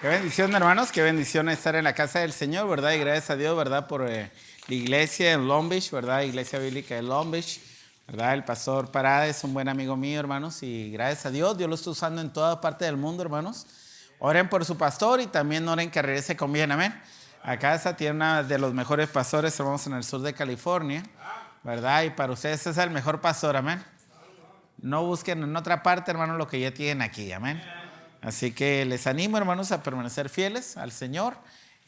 Qué bendición, hermanos, qué bendición estar en la casa del Señor, ¿verdad? Y gracias a Dios, ¿verdad? Por la iglesia en Long Beach, ¿verdad? Iglesia Bíblica de Long Beach, ¿verdad? El pastor Parada es un buen amigo mío, hermanos, y gracias a Dios, Dios lo está usando en toda parte del mundo, hermanos. Oren por su pastor y también oren que regrese con bien, amén. Acá tiene uno de los mejores pastores, hermanos, en el sur de California, ¿verdad? Y para ustedes es el mejor pastor, amén. No busquen en otra parte, hermanos, lo que ya tienen aquí, amén. Así que les animo, hermanos, a permanecer fieles al Señor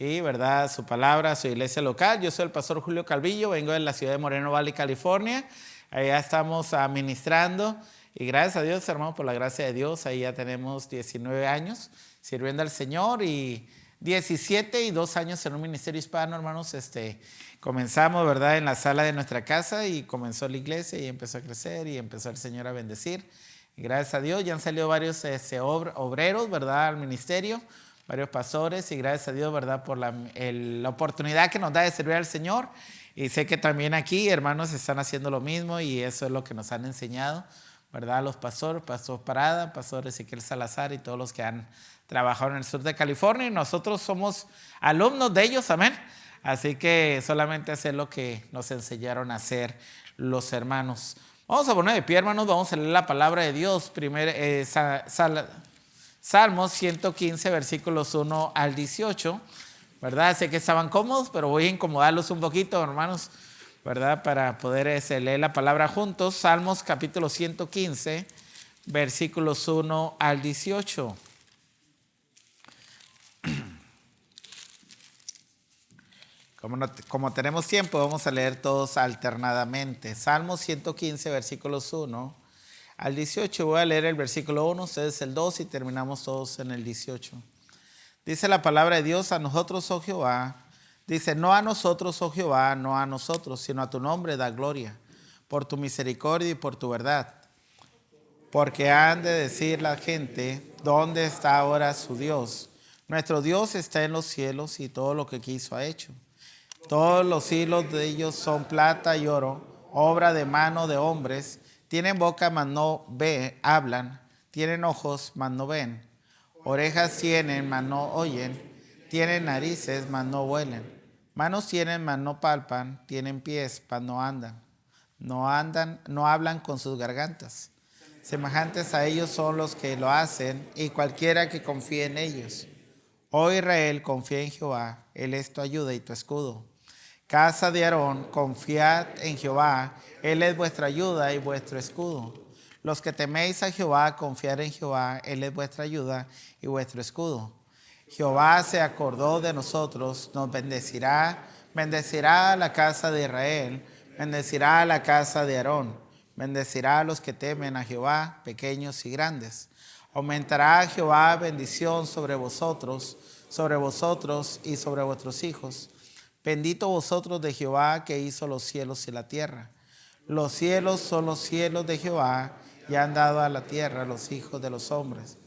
y, verdad, su palabra, su iglesia local. Yo soy el pastor Julio Calvillo, vengo de la ciudad de Moreno Valley, California. Allá estamos administrando y gracias a Dios, hermanos, por la gracia de Dios, ahí ya tenemos 19 años sirviendo al Señor y 17 y 2 años en un ministerio hispano, hermanos. Comenzamos, ¿verdad?, en la sala de nuestra casa y comenzó la iglesia y empezó a crecer y empezó el Señor a bendecir. Y gracias a Dios ya han salido varios obreros, ¿verdad?, al ministerio, varios pastores y gracias a Dios, ¿verdad?, por la oportunidad que nos da de servir al Señor. Y sé que también aquí hermanos están haciendo lo mismo y eso es lo que nos han enseñado, ¿verdad?, los pastores, pastor Parada, pastor Ezequiel Salazar y todos los que han trabajado en el sur de California y nosotros somos alumnos de ellos, amén. Así que solamente hacer lo que nos enseñaron a hacer los hermanos. Vamos a poner de pie, hermanos, vamos a leer la palabra de Dios. Salmos 115, versículos 1 al 18, ¿verdad? Sé que estaban cómodos, pero voy a incomodarlos un poquito, hermanos, ¿verdad? Para poder leer la palabra juntos. Salmos capítulo 115, versículos 1 al 18. Como tenemos tiempo, vamos a leer todos alternadamente. Salmos 115, versículos 1 al 18. Voy a leer el versículo 1, ustedes el 2 y terminamos todos en el 18. Dice la palabra de Dios: a nosotros, oh Jehová. Dice: no a nosotros, oh Jehová, no a nosotros, sino a tu nombre da gloria, por tu misericordia y por tu verdad. Porque han de decir la gente: ¿dónde está ahora su Dios? Nuestro Dios está en los cielos y todo lo que quiso ha hecho. Todos los hilos de ellos son plata y oro, obra de mano de hombres. Tienen boca, mas no hablan. Tienen ojos, mas no ven. Orejas tienen, mas no oyen. Tienen narices, mas no huelen. Manos tienen, mas no palpan. Tienen pies, mas no andan. No hablan con sus gargantas. Semejantes a ellos son los que lo hacen, y cualquiera que confíe en ellos. Oh Israel, confía en Jehová, Él es tu ayuda y tu escudo. Casa de Aarón, confiad en Jehová, Él es vuestra ayuda y vuestro escudo. Los que teméis a Jehová, confiad en Jehová, Él es vuestra ayuda y vuestro escudo. Jehová se acordó de nosotros, nos bendecirá, bendecirá a la casa de Israel, bendecirá a la casa de Aarón, bendecirá a los que temen a Jehová, pequeños y grandes. Aumentará a Jehová bendición sobre vosotros y sobre vuestros hijos. Bendito vosotros de Jehová, que hizo los cielos y la tierra. Los cielos son los cielos de Jehová, y han dado a la tierra los hijos de los hombres.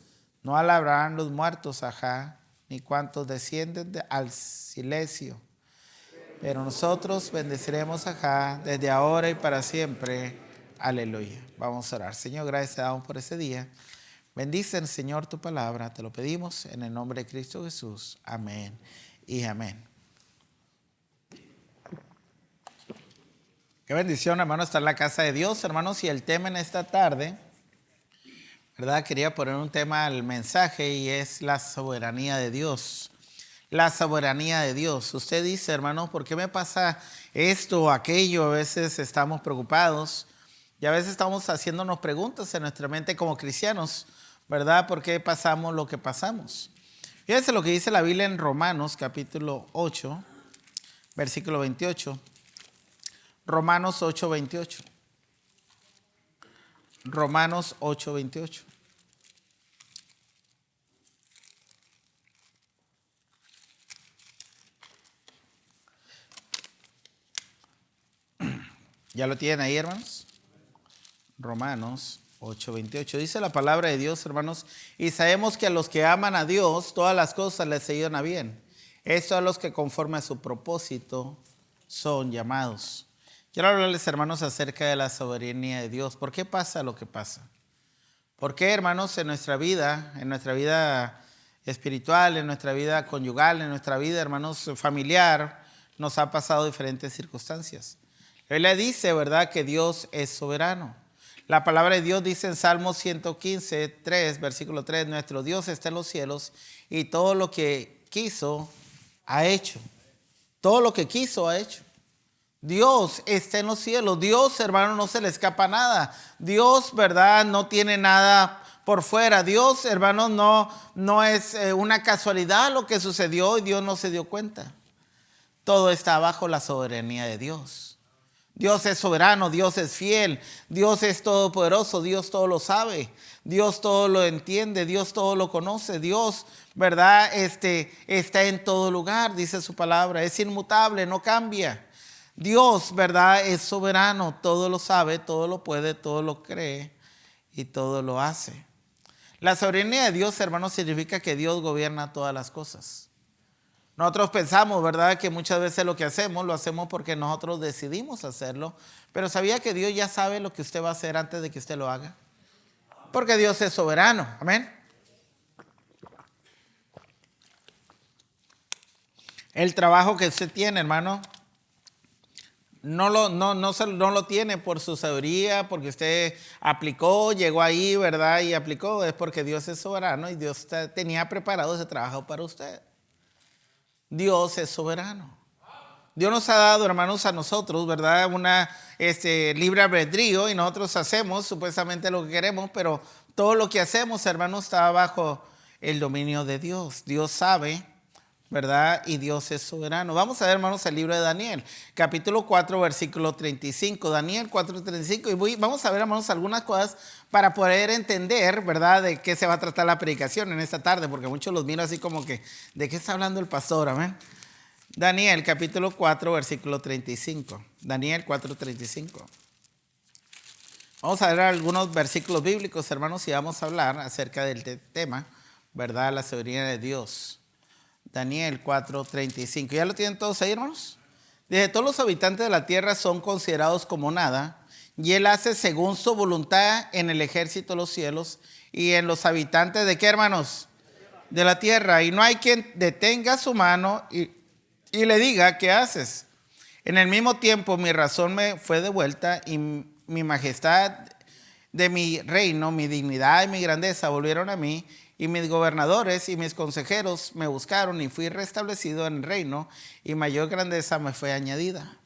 No alabarán los muertos ajá, ni cuantos descienden al silencio. Pero nosotros bendeciremos ajá desde ahora y para siempre. Aleluya. Vamos a orar. Señor, gracias te damos por ese día. Bendice, Señor, tu palabra. Te lo pedimos en el nombre de Cristo Jesús. Amén y amén. Qué bendición, hermano, estar en la casa de Dios, hermanos. Y el tema en esta tarde, ¿verdad? Quería poner un tema al mensaje y es la soberanía de Dios. La soberanía de Dios. Usted dice, hermanos, ¿por qué me pasa esto o aquello? A veces estamos preocupados y a veces estamos haciéndonos preguntas en nuestra mente como cristianos, ¿verdad? ¿Por qué pasamos lo que pasamos? Fíjense lo que dice la Biblia en Romanos capítulo 8, versículo 28. Romanos 8:28. Romanos 8:28. ¿Ya lo tienen ahí, hermanos? Romanos 8:28. Dice la palabra de Dios, hermanos: y sabemos que a los que aman a Dios, todas las cosas les ayudan a bien. Esto a los que conforme a su propósito son llamados. Quiero hablarles, hermanos, acerca de la soberanía de Dios. ¿Por qué pasa lo que pasa? ¿Por qué, hermanos, en nuestra vida espiritual, en nuestra vida conyugal, en nuestra vida, hermanos, familiar, nos ha pasado diferentes circunstancias. La Biblia dice, ¿verdad?, que Dios es soberano. La palabra de Dios dice en Salmos 115, 3, versículo 3, nuestro Dios está en los cielos y todo lo que quiso ha hecho. Todo lo que quiso ha hecho. Dios está en los cielos. Dios, hermano, no se le escapa nada. Dios, ¿verdad?, no tiene nada por fuera. Dios, hermano, no es una casualidad lo que sucedió y Dios no se dio cuenta. Todo está bajo la soberanía de Dios. Dios es soberano, Dios es fiel, Dios es todopoderoso, Dios todo lo sabe, Dios todo lo entiende, Dios todo lo conoce, Dios, ¿verdad?, está en todo lugar, dice su palabra, es inmutable, no cambia. Dios, ¿verdad?, es soberano, todo lo sabe, todo lo puede, todo lo cree y todo lo hace. La soberanía de Dios, hermanos, significa que Dios gobierna todas las cosas. Nosotros pensamos, ¿verdad?, que muchas veces lo que hacemos, lo hacemos porque nosotros decidimos hacerlo. Pero ¿sabía que Dios ya sabe lo que usted va a hacer antes de que usted lo haga? Porque Dios es soberano. Amén. El trabajo que usted tiene, hermano, no lo tiene por su sabiduría, porque usted aplicó, llegó ahí, ¿verdad?, y aplicó. Es porque Dios es soberano y Dios tenía preparado ese trabajo para usted. Dios es soberano. Dios nos ha dado, hermanos, a nosotros, ¿verdad?, una libre albedrío y nosotros hacemos supuestamente lo que queremos, pero todo lo que hacemos, hermanos, está bajo el dominio de Dios. Dios sabe, ¿verdad?, y Dios es soberano. Vamos a ver, hermanos, el libro de Daniel, capítulo 4, versículo 35. Daniel 4, 35. Y vamos a ver, hermanos, algunas cosas para poder entender, ¿verdad?, de qué se va a tratar la predicación en esta tarde, porque muchos los miran así como que, ¿de qué está hablando el pastor? Amén. Daniel, capítulo 4, versículo 35. Daniel 4, 35. Vamos a ver algunos versículos bíblicos, hermanos, y vamos a hablar acerca del tema, ¿verdad?, la soberanía de Dios. Daniel 4, 35. ¿Ya lo tienen todos ahí, hermanos? Dice, todos los habitantes de la tierra son considerados como nada, y Él hace según su voluntad en el ejército de los cielos y en los habitantes ¿de qué, hermanos? De la tierra. Y no hay quien detenga su mano y le diga, ¿qué haces? En el mismo tiempo mi razón me fue devuelta y mi majestad de mi reino, mi dignidad y mi grandeza volvieron a mí. Y mis gobernadores y mis consejeros me buscaron y fui restablecido en el reino y mayor grandeza me fue añadida.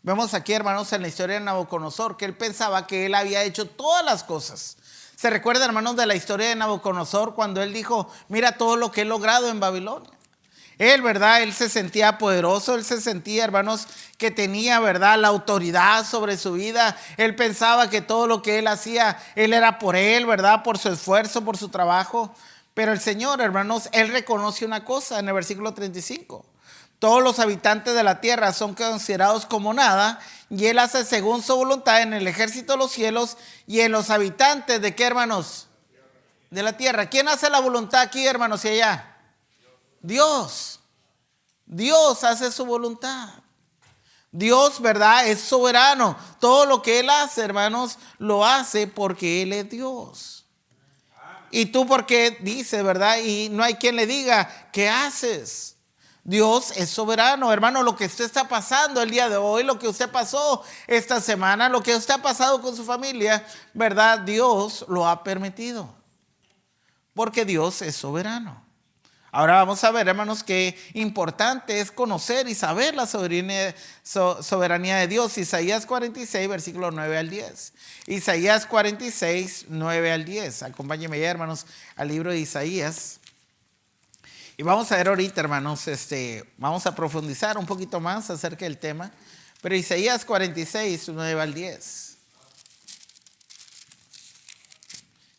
Vemos aquí, hermanos, en la historia de Nabucodonosor que él pensaba que él había hecho todas las cosas. ¿Se recuerda, hermanos, de la historia de Nabucodonosor cuando él dijo, mira todo lo que he logrado en Babilonia? Él, ¿verdad?, él se sentía poderoso, él se sentía, hermanos, que tenía, ¿verdad?, la autoridad sobre su vida. Él pensaba que todo lo que él hacía, él era por él, ¿verdad?, por su esfuerzo, por su trabajo. Pero el Señor, hermanos, Él reconoce una cosa en el versículo 35. Todos los habitantes de la tierra son considerados como nada y Él hace según su voluntad en el ejército de los cielos y en los habitantes ¿de qué, hermanos? De la tierra. ¿Quién hace la voluntad aquí, hermanos, y allá? Dios. Dios hace su voluntad. Dios, ¿verdad?, es soberano. Todo lo que Él hace, hermanos, lo hace porque Él es Dios. Y tú porque dice, ¿verdad? Y no hay quien le diga, ¿qué haces? Dios es soberano, hermano. Lo que usted está pasando el día de hoy, lo que usted pasó esta semana, lo que usted ha pasado con su familia, ¿verdad? Dios lo ha permitido. Porque Dios es soberano. Ahora vamos a ver, hermanos, qué importante es conocer y saber la soberanía de Dios. Isaías 46, versículos 9 al 10. Isaías 46, 9 al 10. Acompáñenme ya, hermanos, al libro de Isaías. Y vamos a ver ahorita, hermanos, vamos a profundizar un poquito más acerca del tema. Pero Isaías 46, 9 al 10.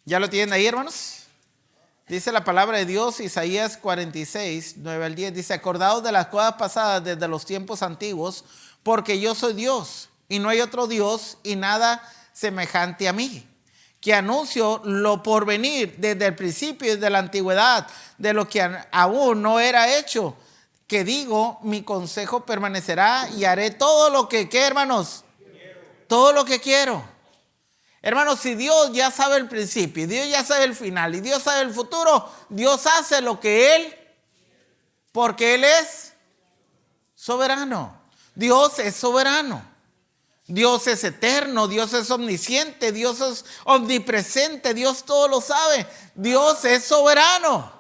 ¿Ya lo tienen ahí, hermanos? Dice la palabra de Dios, Isaías 46, 9 al 10. Dice, acordaos de las cosas pasadas desde los tiempos antiguos, porque yo soy Dios y no hay otro Dios y nada semejante a mí, que anuncio lo por venir desde el principio y desde la antigüedad, de lo que aún no era hecho, que digo, mi consejo permanecerá y haré todo lo que, ¿qué, hermanos? Todo lo que quiero. Hermanos, si Dios ya sabe el principio, Dios ya sabe el final y Dios sabe el futuro, Dios hace lo que Él, porque Él es soberano. Dios es soberano. Dios es eterno, Dios es omnisciente, Dios es omnipresente, Dios todo lo sabe. Dios es soberano.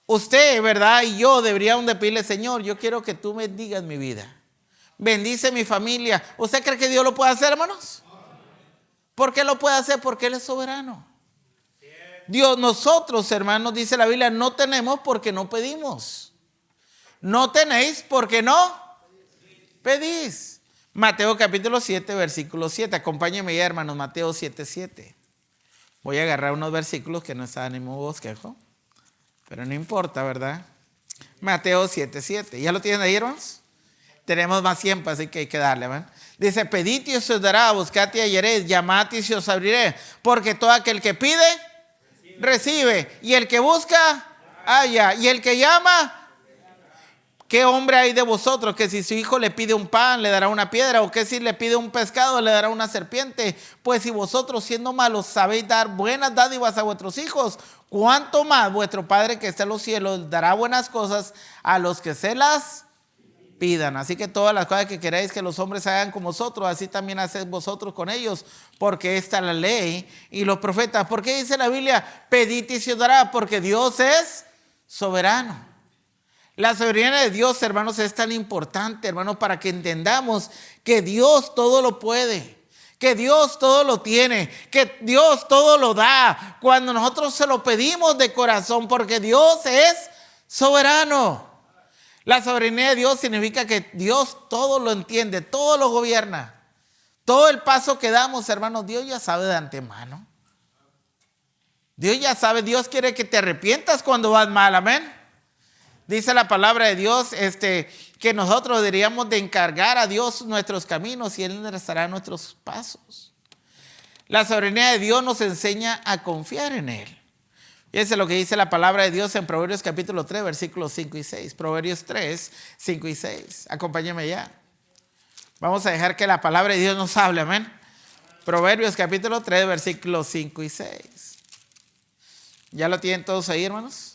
Usted, ¿verdad? Y yo deberíamos de pedirle, Señor, yo quiero que tú bendigas mi vida. Bendice mi familia. ¿Usted cree que Dios lo puede hacer, hermanos? ¿Por qué lo puede hacer? Porque Él es soberano. Dios, nosotros, hermanos, dice la Biblia, no tenemos porque no pedimos. No tenéis porque no pedís. Mateo capítulo 7, versículo 7. Acompáñenme ya, hermanos, Mateo 7, 7. Voy a agarrar unos versículos que no están en mi bosquejo, pero no importa, ¿verdad? Mateo 7, 7. ¿Ya lo tienen ahí, hermanos? Tenemos más tiempo, así que hay que darle, ¿verdad? Dice, pedid y os dará, buscad y hallaréis, llamad y se os abriré. Porque todo aquel que pide, recibe. Y el que busca, halla. Y el que llama, ¿qué hombre hay de vosotros que si su hijo le pide un pan, le dará una piedra? ¿O que si le pide un pescado, le dará una serpiente? Pues si vosotros, siendo malos, sabéis dar buenas dádivas a vuestros hijos, ¿cuánto más vuestro Padre que está en los cielos dará buenas cosas a los que se las pidan? Así que todas las cosas que queráis que los hombres hagan con vosotros, así también haced vosotros con ellos, porque esta es la ley y los profetas. ¿Por qué dice la Biblia? Pedid y se os dará, porque Dios es soberano. La soberanía de Dios, hermanos, es tan importante, hermanos, para que entendamos que Dios todo lo puede, que Dios todo lo tiene, que Dios todo lo da cuando nosotros se lo pedimos de corazón, porque Dios es soberano. La soberanía de Dios significa que Dios todo lo entiende, todo lo gobierna. Todo el paso que damos, hermanos, Dios ya sabe de antemano. Dios ya sabe, Dios quiere que te arrepientas cuando vas mal, amén. Dice la palabra de Dios que nosotros deberíamos de encargar a Dios nuestros caminos y Él enderezará nuestros pasos. La soberanía de Dios nos enseña a confiar en Él. Fíjense lo que dice la palabra de Dios en Proverbios capítulo 3, versículos 5 y 6. Proverbios 3, 5 y 6. Acompáñenme ya. Vamos a dejar que la palabra de Dios nos hable, amén. Proverbios capítulo 3, versículos 5 y 6. ¿Ya lo tienen todos ahí, hermanos?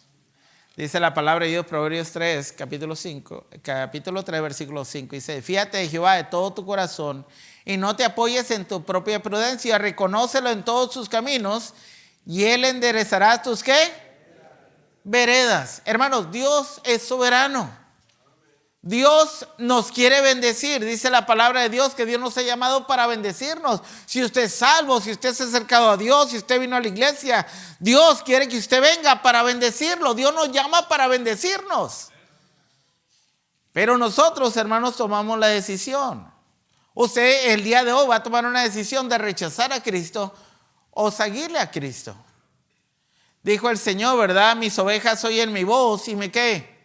Dice la palabra de Dios, Proverbios 3, capítulo 3, versículos 5 y 6. Fíjate de Jehová de todo tu corazón y no te apoyes en tu propia prudencia. Reconócelo en todos sus caminos y Él enderezará tus, ¿qué? Veredas. Hermanos, Dios es soberano. Dios nos quiere bendecir. Dice la palabra de Dios que Dios nos ha llamado para bendecirnos. Si usted es salvo, si usted se ha acercado a Dios, si usted vino a la iglesia, Dios quiere que usted venga para bendecirlo. Dios nos llama para bendecirnos. Pero nosotros, hermanos, tomamos la decisión. Usted el día de hoy va a tomar una decisión de rechazar a Cristo o seguirle a Cristo. Dijo el Señor, ¿verdad? Mis ovejas oyen mi voz y me ¿qué?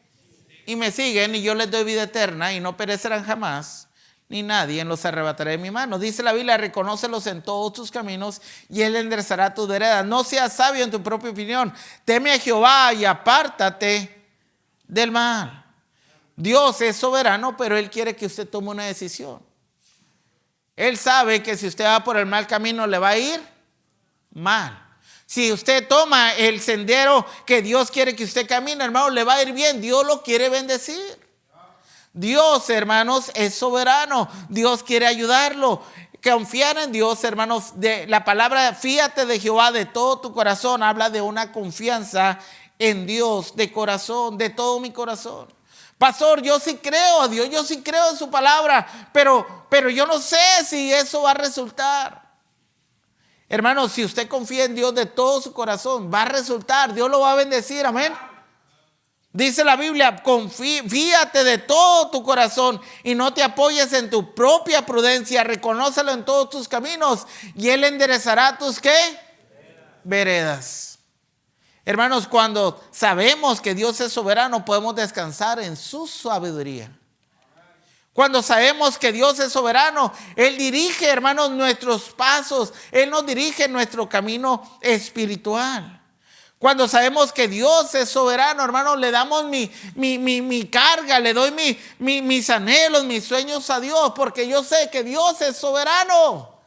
Y me siguen y yo les doy vida eterna y no perecerán jamás, ni nadie los arrebatará de mi mano. Dice la Biblia, reconócelos en todos tus caminos y Él enderezará tus veredas. No seas sabio en tu propia opinión. Teme a Jehová y apártate del mal. Dios es soberano, pero Él quiere que usted tome una decisión. Él sabe que si usted va por el mal camino le va a ir mal. Si usted toma el sendero que Dios quiere que usted camine, hermano, le va a ir bien. Dios lo quiere bendecir. Dios, hermanos, es soberano. Dios quiere ayudarlo. Confiar en Dios, hermanos. La palabra fíate de Jehová de todo tu corazón habla de una confianza en Dios de corazón, de todo mi corazón. Pastor, yo sí creo a Dios, yo sí creo en su palabra, pero yo no sé si eso va a resultar. Hermanos, si usted confía en Dios de todo su corazón, va a resultar, Dios lo va a bendecir, amén. Dice la Biblia, fíate de todo tu corazón y no te apoyes en tu propia prudencia, reconócelo en todos tus caminos y Él enderezará tus ¿qué? Veredas. Hermanos, cuando sabemos que Dios es soberano, podemos descansar en su sabiduría. Cuando sabemos que Dios es soberano, Él dirige, hermanos, nuestros pasos. Él nos dirige en nuestro camino espiritual. Cuando sabemos que Dios es soberano, hermanos, le damos mi carga, le doy mis anhelos, mis sueños a Dios, porque yo sé que Dios es soberano.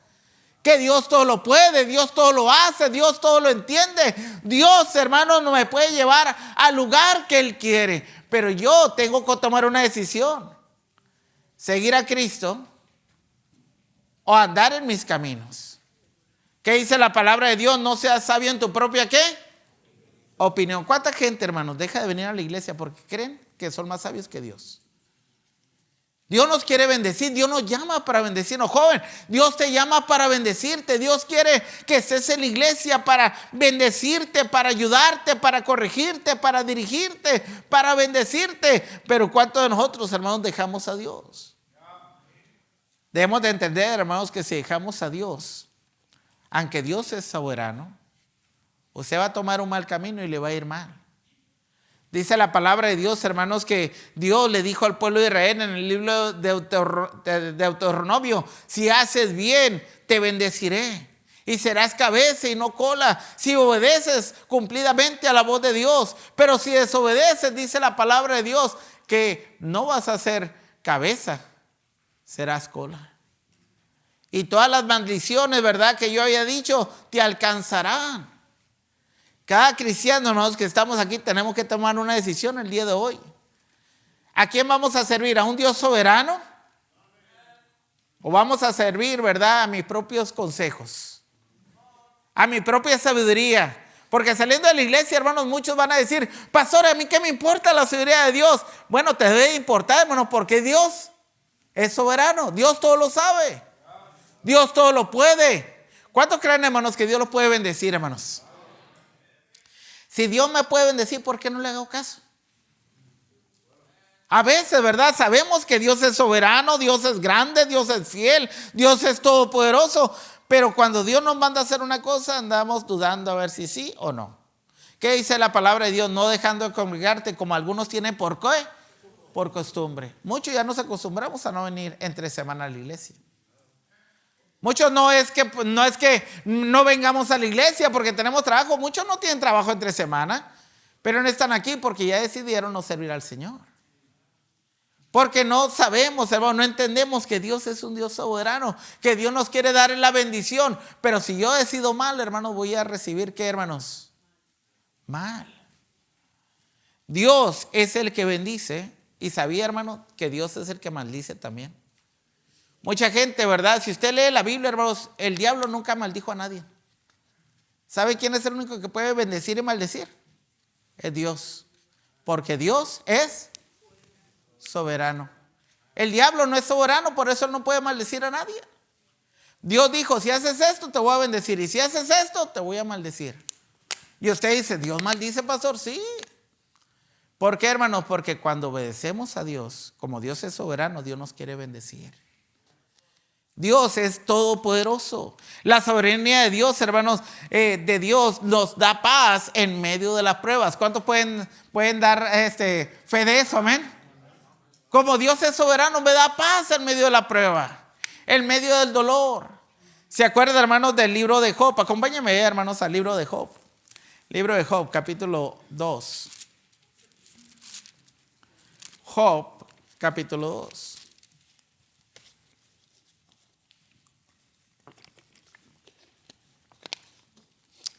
Que Dios todo lo puede, Dios todo lo hace, Dios todo lo entiende. Dios, hermano, no me puede llevar al lugar que Él quiere. Pero yo tengo que tomar una decisión. Seguir a Cristo o andar en mis caminos. ¿Qué dice la palabra de Dios? No seas sabio en tu propia ¿qué? Opinión. ¿Cuánta gente, hermanos, deja de venir a la iglesia porque creen que son más sabios que Dios? Dios nos quiere bendecir, Dios nos llama para bendecirnos. Joven, Dios te llama para bendecirte. Dios quiere que estés en la iglesia para bendecirte, para ayudarte, para corregirte, para dirigirte, para bendecirte. Pero ¿cuántos de nosotros, hermanos, dejamos a Dios? Debemos de entender, hermanos, que si dejamos a Dios, aunque Dios es soberano, usted va a tomar un mal camino y le va a ir mal. Dice la palabra de Dios, hermanos, que Dios le dijo al pueblo de Israel en el libro de Deuteronomio: si haces bien, te bendeciré y serás cabeza y no cola, si obedeces cumplidamente a la voz de Dios. Pero si desobedeces, dice la palabra de Dios, que no vas a ser cabeza, serás cola. Y todas las maldiciones, ¿verdad?, que yo había dicho, te alcanzarán. Cada cristiano, hermanos, que estamos aquí, tenemos que tomar una decisión el día de hoy. ¿A quién vamos a servir? ¿A un Dios soberano? ¿O vamos a servir, verdad, a mis propios consejos? A mi propia sabiduría. Porque saliendo de la iglesia, hermanos, muchos van a decir: pastor, ¿a mí qué me importa la sabiduría de Dios? Bueno, te debe importar, hermanos, porque Dios es soberano. Dios todo lo sabe. Dios todo lo puede. ¿Cuántos creen, hermanos, que Dios los puede bendecir, hermanos? Si Dios me puede bendecir, ¿por qué no le hago caso? A veces, ¿verdad? Sabemos que Dios es soberano, Dios es grande, Dios es fiel, Dios es todopoderoso. Pero cuando Dios nos manda a hacer una cosa, andamos dudando a ver si sí o no. ¿Qué dice la palabra de Dios? No dejando de congregarte como algunos tienen por qué, por costumbre. Muchos ya nos acostumbramos a no venir entre semana a la iglesia. Muchos no es que no vengamos a la iglesia porque tenemos trabajo. Muchos no tienen trabajo entre semana, pero no están aquí porque ya decidieron no servir al Señor. Porque no sabemos, hermano, no entendemos que Dios es un Dios soberano, que Dios nos quiere dar la bendición. Pero si yo decido mal, hermanos, voy a recibir ¿qué, hermanos? Mal. Dios es el que bendice. Y sabía, hermano, que Dios es el que maldice también. Mucha gente, ¿verdad? Si usted lee la Biblia, hermanos, el diablo nunca maldijo a nadie. ¿Sabe quién es el único que puede bendecir y maldecir? Es Dios. Porque Dios es soberano. El diablo no es soberano, por eso no puede maldecir a nadie. Dios dijo: si haces esto, te voy a bendecir. Y si haces esto, te voy a maldecir. Y usted dice: ¿Dios maldice, pastor? Sí. ¿Por qué, hermanos? Porque cuando obedecemos a Dios, como Dios es soberano, Dios nos quiere bendecir. Dios es todopoderoso. La soberanía de Dios, hermanos, de Dios nos da paz en medio de las pruebas. ¿Cuántos pueden dar fe de eso? Amén. Como Dios es soberano, me da paz en medio de la prueba, en medio del dolor. ¿Se acuerdan, hermanos, del libro de Job? Acompáñenme, hermanos, al libro de Job. Libro de Job, capítulo 2. Job, capítulo 2.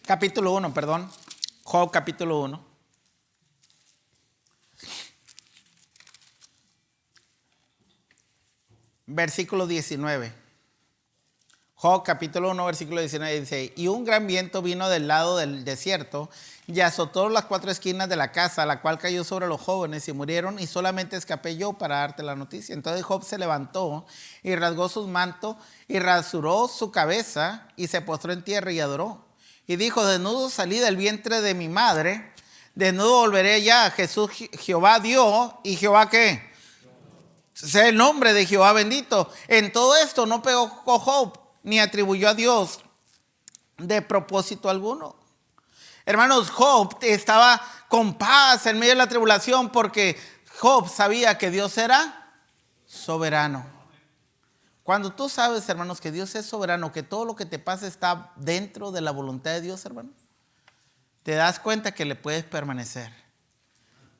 Capítulo 1, perdón. Job, capítulo 1. Versículo 19. Job, capítulo 1, versículo 19 dice: y un gran viento vino del lado del desierto y azotó las 4 esquinas de la casa, la cual cayó sobre los jóvenes y murieron, y solamente escapé yo para darte la noticia. Entonces Job se levantó y rasgó sus mantos y rasuró su cabeza y se postró en tierra y adoró. Y dijo: desnudo salí del vientre de mi madre, desnudo volveré allá. Jesús, Jehová dio, y Jehová ¿qué? Sea el nombre de Jehová bendito. En todo esto no pegó Job, ni atribuyó a Dios de propósito alguno. Hermanos, Job estaba con paz en medio de la tribulación porque Job sabía que Dios era soberano. Cuando tú sabes, hermanos, que Dios es soberano, que todo lo que te pasa está dentro de la voluntad de Dios, hermano, te das cuenta que le puedes permanecer.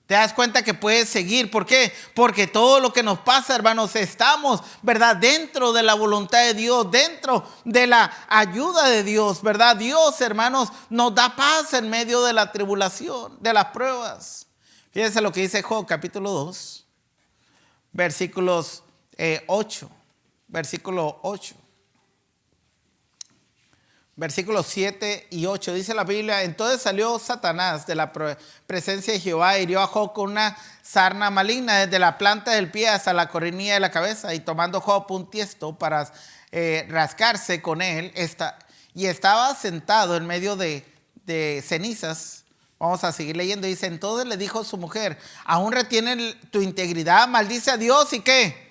Te das cuenta que puedes seguir. ¿Por qué? Porque todo lo que nos pasa, hermanos, estamos, ¿verdad? Dentro de la voluntad de Dios, dentro de la ayuda de Dios, ¿verdad? Dios, hermanos, nos da paz en medio de la tribulación, de las pruebas. Fíjense lo que dice Job, capítulo 2, versículos 8, versículo 8. Versículos 7 y 8, dice la Biblia: entonces salió Satanás de la presencia de Jehová y hirió a Job con una sarna maligna desde la planta del pie hasta la coronilla de la cabeza. Y tomando Job un tiesto para rascarse con él, y estaba sentado en medio de cenizas. Vamos a seguir leyendo. Dice: entonces le dijo su mujer: ¿aún retiene tu integridad? Maldice a Dios y ¿qué?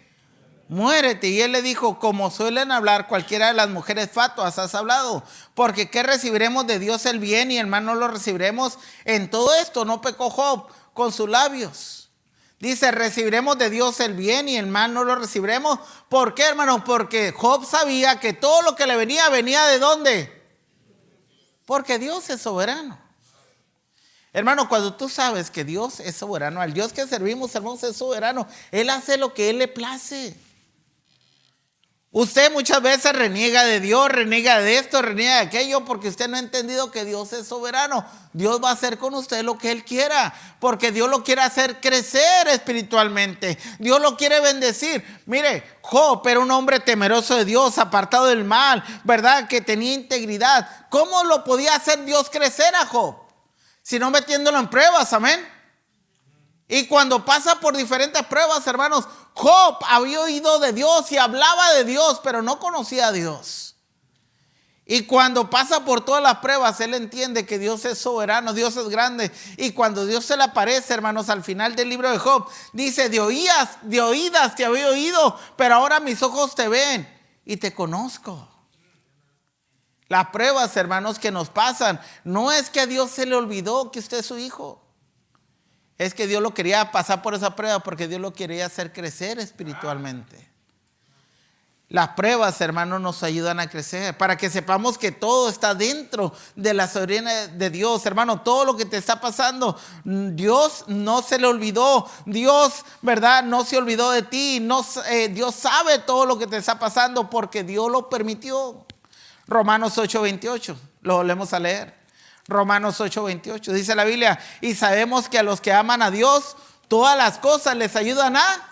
Muérete. Y él le dijo: como suelen hablar cualquiera de las mujeres fatuas, has hablado, porque ¿qué recibiremos de Dios el bien y el mal no lo recibiremos? En todo esto no pecó Job con sus labios. Dice: recibiremos de Dios el bien y el mal no lo recibiremos. ¿Por qué, hermanos? Porque Job sabía que todo lo que le venía ¿de dónde? Porque Dios es soberano. Hermano, cuando tú sabes que Dios es soberano, al Dios que servimos, hermanos, es soberano. Él hace lo que Él le place. Usted muchas veces reniega de Dios, reniega de esto, reniega de aquello, porque usted no ha entendido que Dios es soberano. Dios va a hacer con usted lo que Él quiera, porque Dios lo quiere hacer crecer espiritualmente. Dios lo quiere bendecir. Mire, Job era un hombre temeroso de Dios, apartado del mal, ¿verdad? Que tenía integridad. ¿Cómo lo podía hacer Dios crecer a Job? Si no metiéndolo en pruebas, amén. Y cuando pasa por diferentes pruebas, hermanos, Job había oído de Dios y hablaba de Dios, pero no conocía a Dios. Y cuando pasa por todas las pruebas, él entiende que Dios es soberano, Dios es grande. Y cuando Dios se le aparece, hermanos, al final del libro de Job, dice: de oídas te había oído, pero ahora mis ojos te ven y te conozco. Las pruebas, hermanos, que nos pasan, no es que a Dios se le olvidó que usted es su hijo. Es que Dios lo quería pasar por esa prueba porque Dios lo quería hacer crecer espiritualmente. Las pruebas, hermanos, nos ayudan a crecer para que sepamos que todo está dentro de la soberanía de Dios. Hermano, todo lo que te está pasando, Dios no se le olvidó. Dios, ¿verdad? No se olvidó de ti. Dios sabe todo lo que te está pasando porque Dios lo permitió. Romanos 8:28, lo volvemos a leer. Romanos 8:28, dice la Biblia: y sabemos que a los que aman a Dios, todas las cosas les ayudan a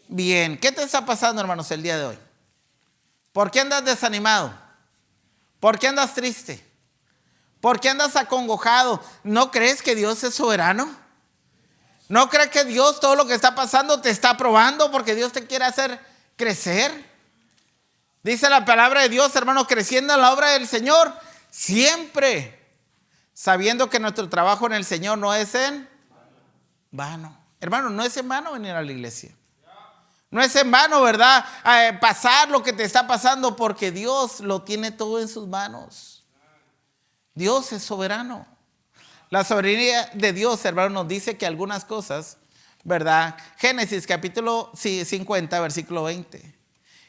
bien. ¿Qué te está pasando, hermanos, el día de hoy? ¿Por qué andas desanimado? ¿Por qué andas triste? ¿Por qué andas acongojado? ¿No crees que Dios es soberano? ¿No crees que Dios todo lo que está pasando te está probando porque Dios te quiere hacer crecer? Dice la palabra de Dios, hermanos, creciendo en la obra del Señor siempre, sabiendo que nuestro trabajo en el Señor no es en vano. Hermano, no es en vano venir a la iglesia. No es en vano, ¿verdad? Pasar lo que te está pasando, porque Dios lo tiene todo en sus manos. Dios es soberano. La soberanía de Dios, hermano, nos dice que algunas cosas, ¿verdad? Génesis capítulo 50, versículo 20.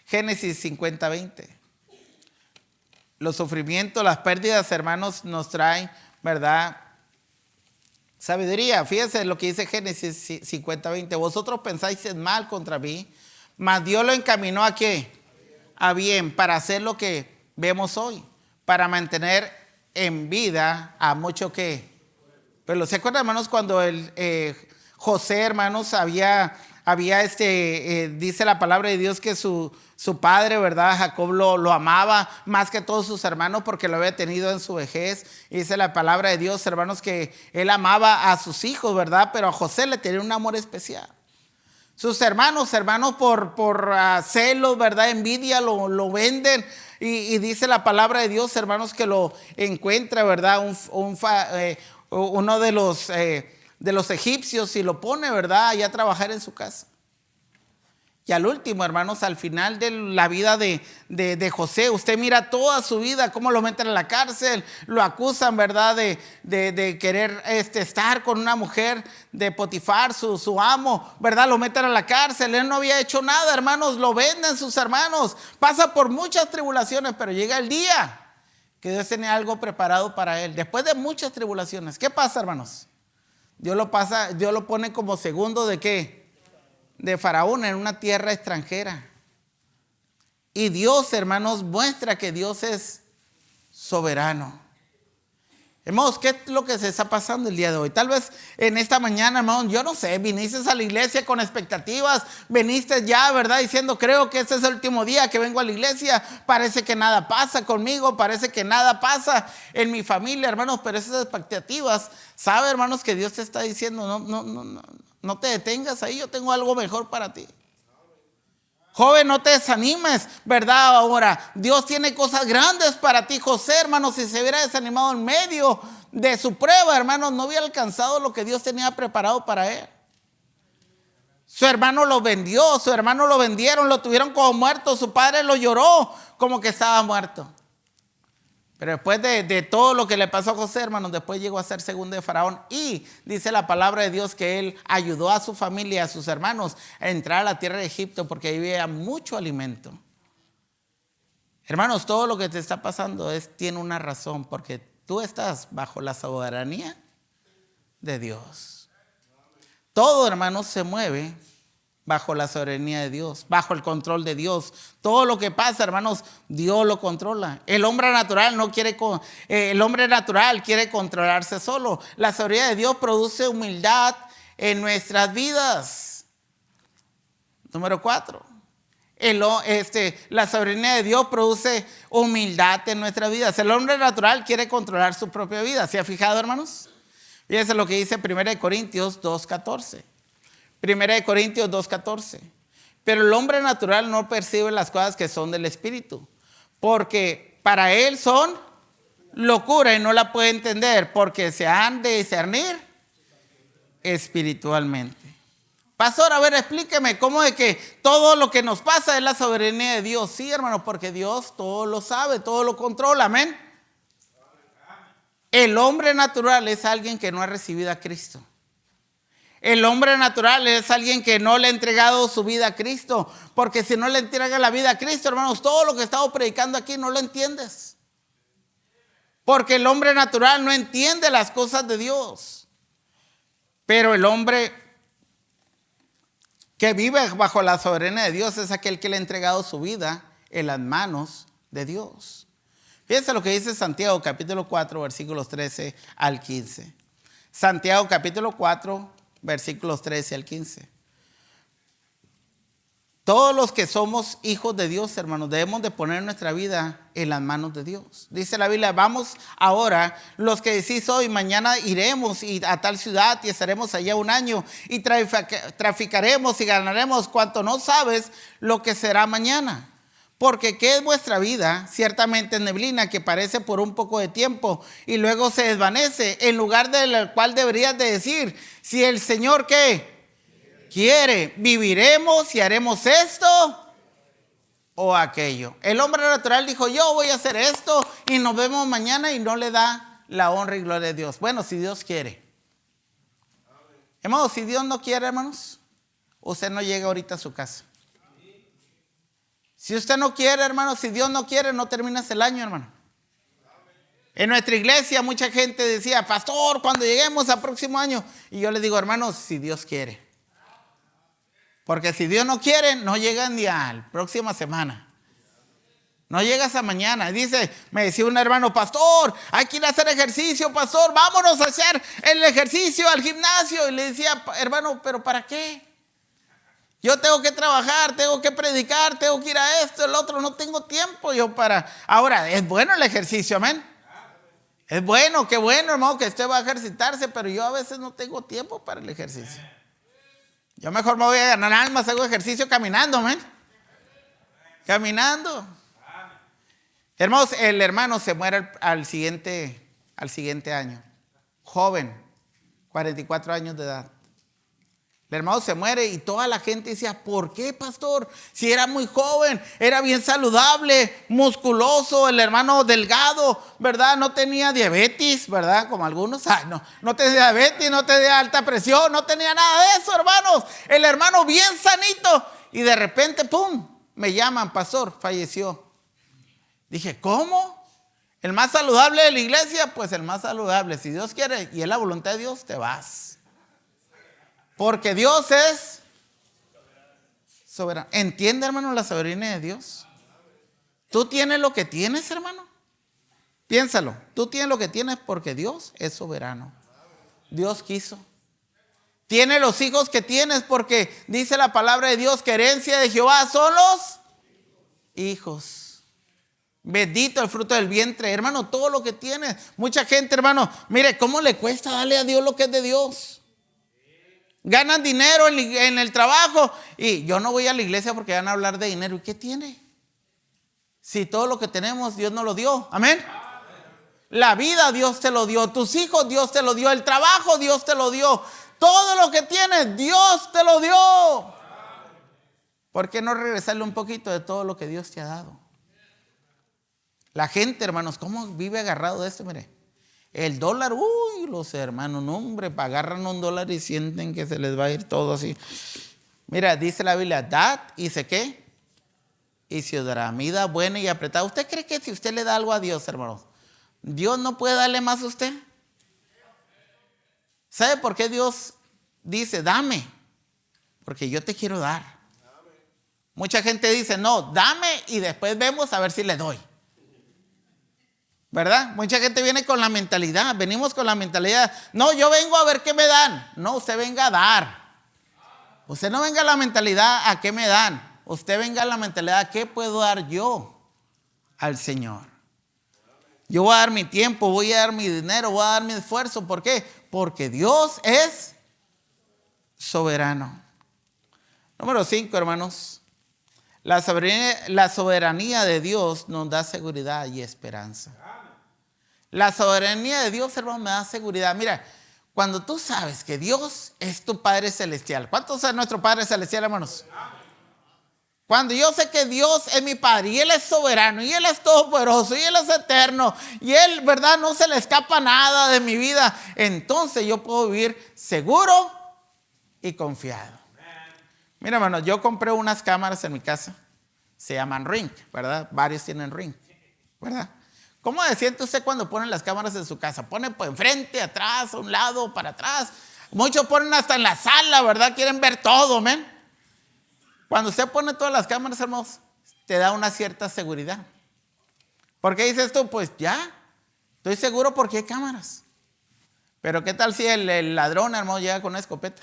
Génesis 50, 20. Los sufrimientos, las pérdidas, hermanos, nos traen, ¿verdad? Sabiduría. Fíjense lo que dice Génesis 50, 20. Vosotros pensáis en mal contra mí, mas Dios lo encaminó ¿a qué? A bien, para hacer lo que vemos hoy, para mantener en vida a mucho que. Pero ¿se acuerdan, hermanos, cuando José, hermanos, dice la palabra de Dios que su padre, ¿verdad? Jacob lo amaba más que todos sus hermanos porque lo había tenido en su vejez. Y dice la palabra de Dios, hermanos, que él amaba a sus hijos, ¿verdad? Pero a José le tenía un amor especial. Sus hermanos, por celos, ¿verdad? Envidia, lo venden. Y dice la palabra de Dios, hermanos, que lo encuentra, ¿verdad? Uno de los egipcios y lo pone, ¿verdad? Allá a trabajar en su casa. Y al último, hermanos, al final de la vida de José, usted mira toda su vida, cómo lo meten a la cárcel, lo acusan, ¿verdad? De querer estar con una mujer de Potifar, su amo, ¿verdad? Lo meten a la cárcel, él no había hecho nada, hermanos, lo venden sus hermanos, pasa por muchas tribulaciones, pero llega el día que Dios tenía algo preparado para él. Después de muchas tribulaciones, ¿qué pasa, hermanos? Dios lo pone como segundo ¿de qué? De Faraón en una tierra extranjera. Y Dios, hermanos, muestra que Dios es soberano. Hermanos, ¿qué es lo que se está pasando el día de hoy? Tal vez en esta mañana, hermanos, yo no sé, viniste a la iglesia con expectativas, viniste ya, ¿verdad? Diciendo, creo que este es el último día que vengo a la iglesia, parece que nada pasa conmigo, parece que nada pasa en mi familia, hermanos, pero esas expectativas, ¿sabe, hermanos, que Dios te está diciendo, no te detengas ahí, yo tengo algo mejor para ti? Joven, no te desanimes, ¿verdad? Ahora, Dios tiene cosas grandes para ti. José, hermano, si se hubiera desanimado en medio de su prueba, hermanos, no hubiera alcanzado lo que Dios tenía preparado para él. Su hermano lo vendió, su hermano lo vendieron, lo tuvieron como muerto, su padre lo lloró como que estaba muerto. Pero después de todo lo que le pasó a José, hermanos, después llegó a ser segundo de Faraón. Y dice la palabra de Dios que él ayudó a su familia, a sus hermanos, a entrar a la tierra de Egipto porque ahí había mucho alimento. Hermanos, todo lo que te está pasando tiene una razón, porque tú estás bajo la soberanía de Dios. Todo, hermanos, se mueve bajo la soberanía de Dios, bajo el control de Dios. Todo lo que pasa, hermanos, Dios lo controla. El hombre natural quiere controlarse solo. La soberanía de Dios produce humildad en nuestras vidas. Número 4. La soberanía de Dios produce humildad en nuestras vidas. El hombre natural quiere controlar su propia vida. ¿Se ha fijado, hermanos? Fíjense lo que dice 1 Corintios 2:14. 1 Corintios 2:14. Pero el hombre natural no percibe las cosas que son del Espíritu, porque para él son locura y no la puede entender, porque se han de discernir espiritualmente. Pastor, a ver, explíqueme, ¿cómo de que todo lo que nos pasa es la soberanía de Dios? Sí, hermano, porque Dios todo lo sabe, todo lo controla, amén. El hombre natural es alguien que no ha recibido a Cristo. El hombre natural es alguien que no le ha entregado su vida a Cristo. Porque si no le entrega la vida a Cristo, hermanos, todo lo que estamos predicando aquí no lo entiendes. Porque el hombre natural no entiende las cosas de Dios. Pero el hombre que vive bajo la soberanía de Dios es aquel que le ha entregado su vida en las manos de Dios. Fíjense lo que dice Santiago capítulo 4, versículos 13 al 15. Santiago capítulo 4, versículos 13 al 15. Todos los que somos hijos de Dios, hermanos, debemos de poner nuestra vida en las manos de Dios. Dice la Biblia, vamos ahora, los que decís hoy, mañana iremos a tal ciudad y estaremos allá un año y traficaremos y ganaremos cuanto no sabes lo que será mañana. Porque ¿qué es vuestra vida? Ciertamente neblina que parece por un poco de tiempo y luego se desvanece, en lugar del cual deberías de decir, si el Señor ¿qué? Quiere, viviremos y haremos esto o aquello. El hombre natural dijo, yo voy a hacer esto y nos vemos mañana, y no le da la honra y gloria de Dios. Bueno, si Dios quiere. Hermanos, si Dios no quiere, hermanos, usted no llega ahorita a su casa. Si usted no quiere, hermano, si Dios no quiere, no terminas el año, hermano. En nuestra iglesia mucha gente decía, pastor, cuando lleguemos al próximo año. Y yo le digo, hermanos, si Dios quiere. Porque si Dios no quiere, no llegan ni a la próxima semana. No llegas a mañana. Me decía un hermano, pastor, hay que ir a hacer ejercicio, pastor, vámonos a hacer el ejercicio al gimnasio. Y le decía, hermano, ¿pero para qué? Yo tengo que trabajar, tengo que predicar, tengo que ir a esto, el otro, no tengo tiempo yo para... Ahora, es bueno el ejercicio, amén. Es bueno, qué bueno, hermano, que usted va a ejercitarse, pero yo a veces no tengo tiempo para el ejercicio. Yo mejor me voy a ganar almas, hago ejercicio caminando, amén. Caminando. Hermanos, el hermano se muere al siguiente año. Joven, 44 años de edad. El hermano se muere y toda la gente decía, ¿por qué, pastor? Si era muy joven, era bien saludable, musculoso, el hermano delgado, ¿verdad? No tenía diabetes, ¿verdad? Como algunos. Ay, no tenía diabetes, no tenía alta presión, no tenía nada de eso, hermanos. El hermano bien sanito. Y de repente, ¡pum! Me llaman, pastor, falleció. Dije, ¿cómo? ¿El más saludable de la iglesia? Pues el más saludable. Si Dios quiere y es la voluntad de Dios, te vas. Porque Dios es soberano. ¿Entiende, hermano, la soberanía de Dios? Tú tienes lo que tienes, hermano. Piénsalo. Tú tienes lo que tienes porque Dios es soberano. Dios quiso. Tienes los hijos que tienes porque dice la palabra de Dios que herencia de Jehová son los hijos. Bendito el fruto del vientre, hermano, todo lo que tienes. Mucha gente, hermano, mire cómo le cuesta darle a Dios lo que es de Dios. Ganan dinero en el trabajo y yo no voy a la iglesia porque van a hablar de dinero. ¿Y qué tiene? Si todo lo que tenemos Dios nos lo dio. Amén. La vida Dios te lo dio, tus hijos Dios te lo dio, el trabajo Dios te lo dio, todo lo que tienes Dios te lo dio. ¿Por qué no regresarle un poquito de todo lo que Dios te ha dado? La gente, hermanos, ¿cómo vive agarrado de esto? Mire, el dólar, uy, los hermanos, no, hombre, agarran $1 y sienten que se les va a ir todo así. Mira, dice la Biblia, dad y sé qué, y se os dará mida buena y apretada. ¿Usted cree que si usted le da algo a Dios, hermanos, Dios no puede darle más a usted? ¿Sabe por qué Dios dice, dame? Porque yo te quiero dar. Mucha gente dice, no, dame y después vemos a ver si le doy. ¿Verdad? Mucha gente viene con la mentalidad, venimos con la mentalidad, no, yo vengo a ver qué me dan. No, usted venga a dar. Usted no venga a la mentalidad a qué me dan. Usted venga a la mentalidad a qué puedo dar yo al Señor. Yo voy a dar mi tiempo, voy a dar mi dinero, voy a dar mi esfuerzo. ¿Por qué? Porque Dios es soberano. Número 5, hermanos. La soberanía de Dios nos da seguridad y esperanza. La soberanía de Dios, hermano, me da seguridad. Mira, cuando tú sabes que Dios es tu Padre Celestial. ¿Cuántos es nuestro Padre Celestial, hermanos? Cuando yo sé que Dios es mi Padre y Él es soberano y Él es todopoderoso y Él es eterno y Él, ¿verdad? No se le escapa nada de mi vida. Entonces yo puedo vivir seguro y confiado. Mira, hermano, yo compré unas cámaras en mi casa. Se llaman Ring, ¿verdad? Varios tienen Ring, ¿verdad? ¿Cómo se siente usted cuando ponen las cámaras en su casa? Ponen por enfrente, atrás, a un lado, para atrás. Muchos ponen hasta en la sala, ¿verdad? Quieren ver todo, ¿men? Cuando usted pone todas las cámaras, hermanos, te da una cierta seguridad. ¿Por qué dices tú? Pues ya, estoy seguro porque hay cámaras. Pero ¿qué tal si el ladrón, hermano, llega con una escopeta?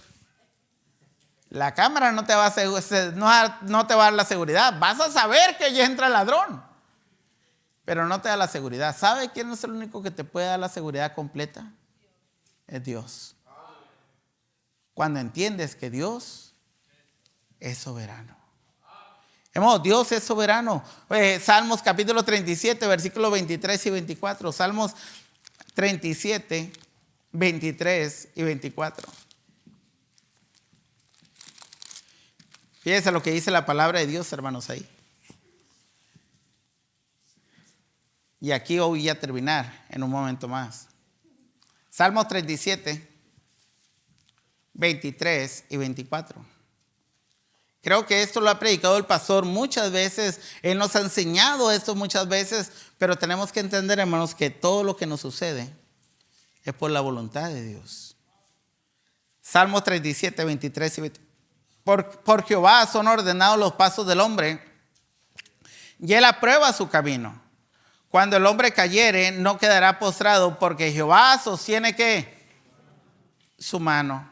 La cámara no te va a dar la seguridad. Vas a saber que ya entra el ladrón, pero no te da la seguridad. ¿Sabe quién es el único que te puede dar la seguridad completa? Es Dios. Cuando entiendes que Dios es soberano. Dios es soberano. Salmos capítulo 37, versículos 23 y 24. Salmos 37, 23 y 24. Fíjense lo que dice la palabra de Dios, hermanos, ahí. Y aquí voy a terminar en un momento más. Salmos 37, 23 y 24. Creo que esto lo ha predicado el pastor muchas veces. Él nos ha enseñado esto muchas veces. Pero tenemos que entender, hermanos, que todo lo que nos sucede es por la voluntad de Dios. Salmos 37, 23 y 24. Por Jehová son ordenados los pasos del hombre, y él aprueba su camino. Cuando el hombre cayere, no quedará postrado, porque Jehová sostiene ¿qué? Su mano.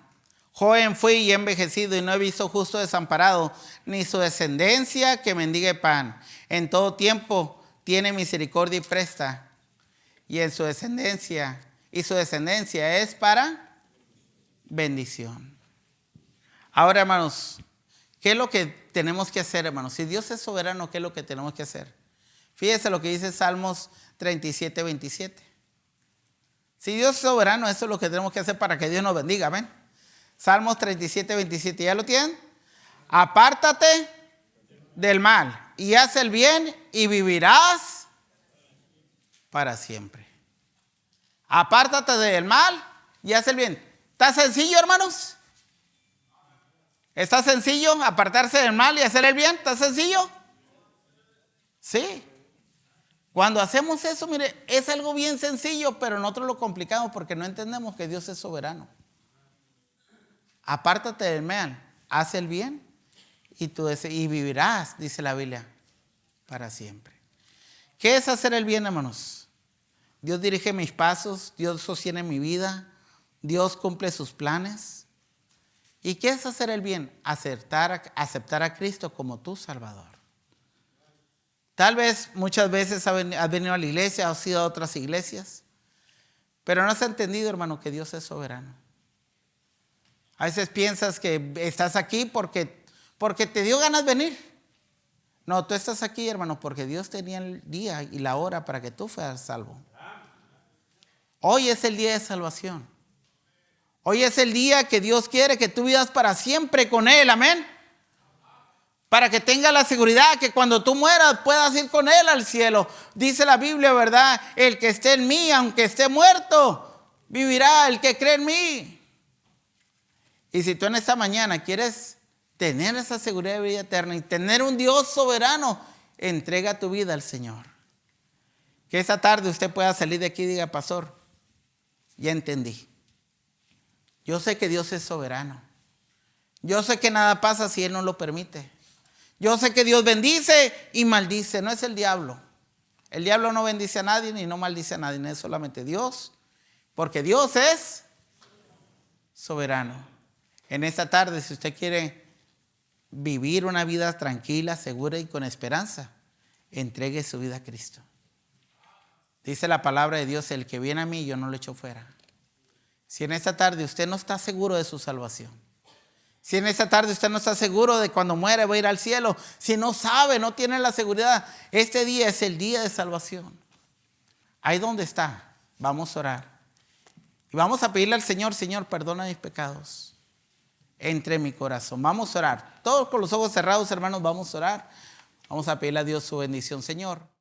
Joven fui y he envejecido, y no he visto justo desamparado, ni su descendencia que mendigue pan. En todo tiempo tiene misericordia y presta, y su descendencia es para bendición. Ahora, hermanos, ¿qué es lo que tenemos que hacer, hermanos? Si Dios es soberano, ¿qué es lo que tenemos que hacer? Fíjese lo que dice Salmos 37, 27. Si Dios es soberano, eso es lo que tenemos que hacer para que Dios nos bendiga. ¿Ven? Salmos 37, 27. ¿Ya lo tienen? Apártate del mal y haz el bien y vivirás para siempre. Apártate del mal y haz el bien. ¿Está sencillo, hermanos? ¿Está sencillo apartarse del mal y hacer el bien? ¿Está sencillo? Sí. Cuando hacemos eso, mire, es algo bien sencillo, pero nosotros lo complicamos porque no entendemos que Dios es soberano. Apártate del mal, haz el bien y vivirás, dice la Biblia, para siempre. ¿Qué es hacer el bien, hermanos? Dios dirige mis pasos, Dios sostiene mi vida, Dios cumple sus planes. ¿Y qué es hacer el bien? Aceptar a Cristo como tu Salvador. Tal vez muchas veces has venido a la iglesia, has ido a otras iglesias, pero no has entendido, hermano, que Dios es soberano. A veces piensas que estás aquí porque te dio ganas de venir. No, tú estás aquí, hermano, porque Dios tenía el día y la hora para que tú fueras salvo. Hoy es el día de salvación. Hoy es el día que Dios quiere que tú vivas para siempre con Él, amén. Para que tengas la seguridad que cuando tú mueras puedas ir con Él al cielo. Dice la Biblia, ¿verdad? El que esté en mí, aunque esté muerto, vivirá el que cree en mí. Y si tú en esta mañana quieres tener esa seguridad de vida eterna y tener un Dios soberano, entrega tu vida al Señor. Que esta tarde usted pueda salir de aquí y diga, pastor, ya entendí. Yo sé que Dios es soberano. Yo sé que nada pasa si Él no lo permite. Yo sé que Dios bendice y maldice, no es el diablo. El diablo no bendice a nadie ni no maldice a nadie, es solamente Dios. Porque Dios es soberano. En esta tarde, si usted quiere vivir una vida tranquila, segura y con esperanza, entregue su vida a Cristo. Dice la palabra de Dios, el que viene a mí yo no lo echo fuera. Si en esta tarde usted no está seguro de su salvación, si en esta tarde usted no está seguro de cuando muere va a ir al cielo, si no sabe, no tiene la seguridad, este día es el día de salvación. Ahí donde está, vamos a orar. Y vamos a pedirle al Señor, Señor, perdona mis pecados. Entre en mi corazón. Vamos a orar. Todos con los ojos cerrados, hermanos, vamos a orar. Vamos a pedirle a Dios su bendición, Señor.